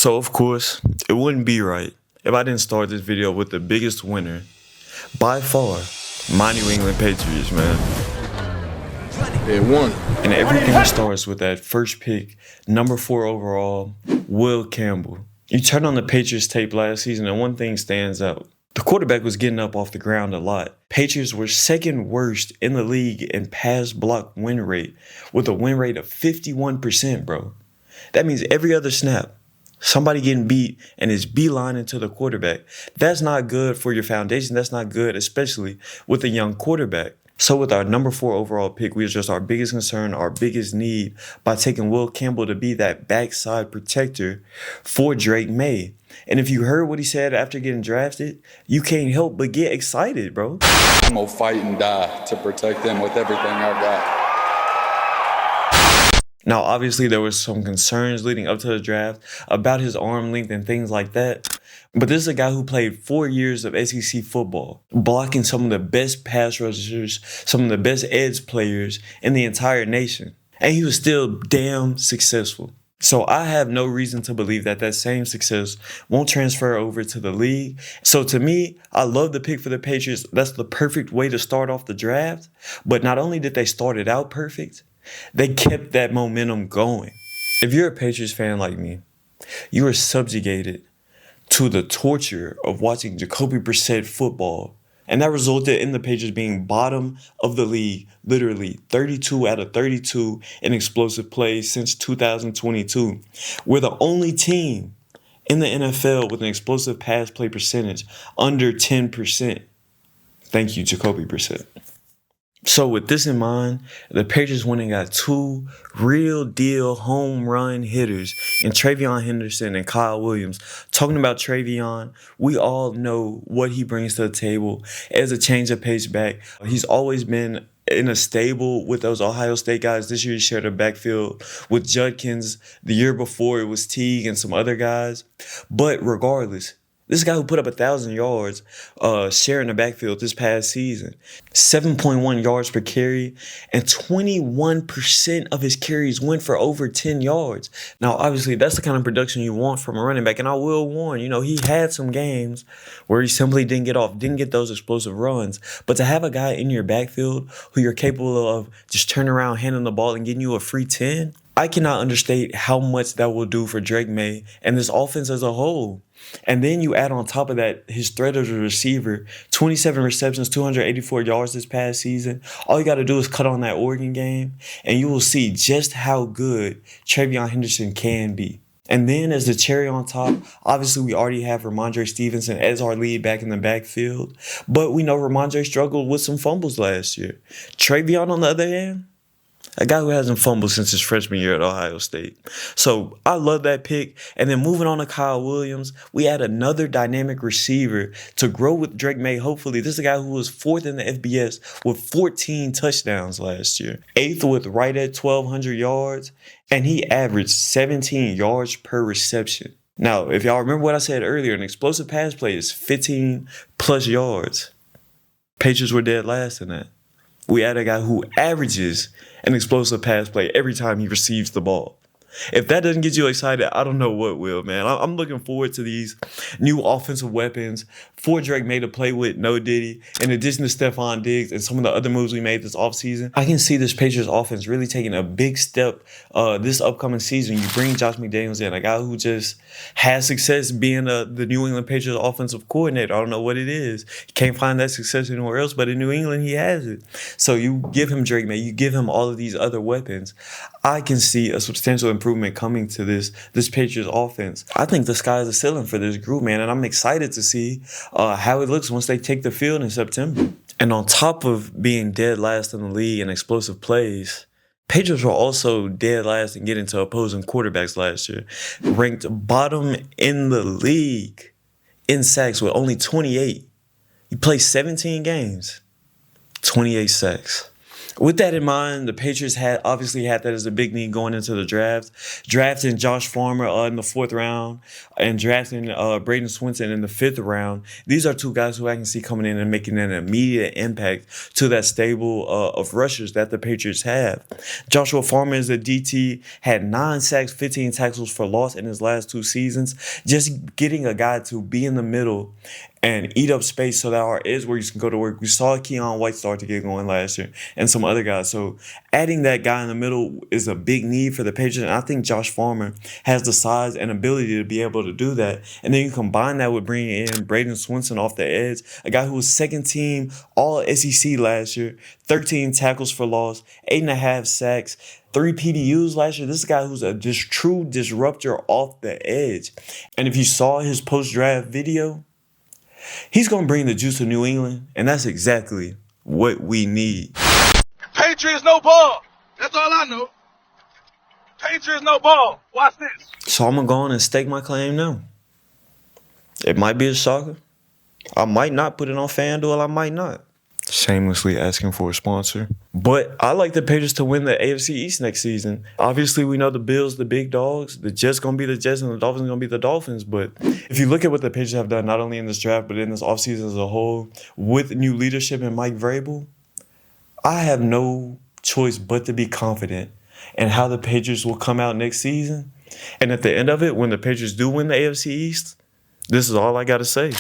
So, of course, it wouldn't be right if I didn't start this video with the biggest winner, by far, my New England Patriots, man. It won. And everything starts with that first pick, number 4 overall, Will Campbell. You turn on the Patriots tape last season and one thing stands out. The quarterback was getting up off the ground a lot. Patriots were second worst in the league in pass block win rate with a win rate of 51%, bro. That means every other snap, somebody getting beat and is beelining to the quarterback. That's not good for your foundation. That's not good, especially with a young quarterback. So with our number 4 overall pick, we addressed our biggest concern, our biggest need by taking Will Campbell to be that backside protector for Drake May. And if you heard what he said after getting drafted, you can't help but get excited, bro. I'm gonna fight and die to protect them with everything I've got. Now, obviously, there was some concerns leading up to the draft about his arm length and things like that. But this is a guy who played 4 years of SEC football, blocking some of the best pass rushers, some of the best edge players in the entire nation. And he was still damn successful. So I have no reason to believe that that same success won't transfer over to the league. So to me, I love the pick for the Patriots. That's the perfect way to start off the draft. But not only did they start it out perfect, they kept that momentum going. If you're a Patriots fan like me, you are subjugated to the torture of watching Jacoby Brissett football. And that resulted in the Patriots being bottom of the league, literally 32 out of 32 in explosive plays since 2022. We're the only team in the NFL with an explosive pass play percentage under 10%. Thank you, Jacoby Brissett. So with this in mind, the Patriots went and got 2 real deal home run hitters in TreVeyon Henderson and Kyle Williams. Talking about TreVeyon, we all know what he brings to the table as a change of pace back. He's always been in a stable with those Ohio State guys. This year he shared a backfield with Judkins. The year before it was Teague and some other guys. But regardless, this guy who put up 1,000 yards sharing the backfield this past season, 7.1 yards per carry, and 21% of his carries went for over 10 yards. Now, obviously, that's the kind of production you want from a running back. And I will warn, he had some games where he simply didn't get those explosive runs. But to have a guy in your backfield who you're capable of just turning around, handing the ball, and getting you a free 10, I cannot understate how much that will do for Drake May and this offense as a whole. And then you add on top of that his threat as a receiver, 27 receptions, 284 yards this past season. All you got to do is cut on that Oregon game, and you will see just how good TreVeyon Henderson can be. And then as the cherry on top, obviously we already have Ramondre Stevenson as our lead back in the backfield. But we know Ramondre struggled with some fumbles last year. TreVeyon, on the other hand, a guy who hasn't fumbled since his freshman year at Ohio State. So I love that pick. And then moving on to Kyle Williams, we add another dynamic receiver to grow with Drake May. Hopefully, this is a guy who was 4th in the FBS with 14 touchdowns last year. 8th with right at 1,200 yards. And he averaged 17 yards per reception. Now, if y'all remember what I said earlier, an explosive pass play is 15 plus yards. Patriots were dead last in that. We add a guy who averages an explosive pass play every time he receives the ball. If that doesn't get you excited, I don't know what will, man. I'm looking forward to these new offensive weapons for Drake May to play with, no Diddy, in addition to Stephon Diggs and some of the other moves we made this offseason. I can see this Patriots offense really taking a big step this upcoming season. You bring Josh McDaniels in, a guy who just has success being the New England Patriots offensive coordinator. I don't know what it is. He can't find that success anywhere else, but in New England, he has it. So you give him Drake May, you give him all of these other weapons. I can see a substantial improvement coming to this Patriots offense. I think the sky is the ceiling for this group, man, and I'm excited to see how it looks once they take the field in September. And on top of being dead last in the league in explosive plays, Patriots were also dead last in getting to opposing quarterbacks last year, ranked bottom in the league in sacks with only 28. He played 17 games, 28 sacks. With that in mind, the Patriots obviously had that as a big need going into the draft. Drafting Josh Farmer in the 4th round and drafting Braden Swinson in the 5th round. These are two guys who I can see coming in and making an immediate impact to that stable of rushers that the Patriots have. Joshua Farmer is a DT, had 9 sacks, 15 tackles for loss in his last 2 seasons. Just getting a guy to be in the middle and eat up space so that our edge where you can go to work. We saw Keon White start to get going last year and some other guys. So adding that guy in the middle is a big need for the Patriots. And I think Josh Farmer has the size and ability to be able to do that. And then you combine that with bringing in Braden Swinson off the edge, a guy who was 2nd team All SEC last year, 13 tackles for loss, 8.5 sacks, 3 PBUs last year. This is a guy who's a just true disruptor off the edge. And if you saw his post-draft video, he's going to bring the juice to New England, and that's exactly what we need. Patriots no ball. That's all I know. Patriots no ball. Watch this. So I'm going to go on and stake my claim now. It might be a shocker. I might not put it on FanDuel. I might not. Shamelessly asking for a sponsor. But I like the Patriots to win the AFC East next season. Obviously, we know the Bills, the big dogs. The Jets going to be the Jets and the Dolphins going to be the Dolphins. But if you look at what the Patriots have done, not only in this draft, but in this offseason as a whole, with new leadership and Mike Vrabel, I have no choice but to be confident in how the Patriots will come out next season. And at the end of it, when the Patriots do win the AFC East, this is all I got to say.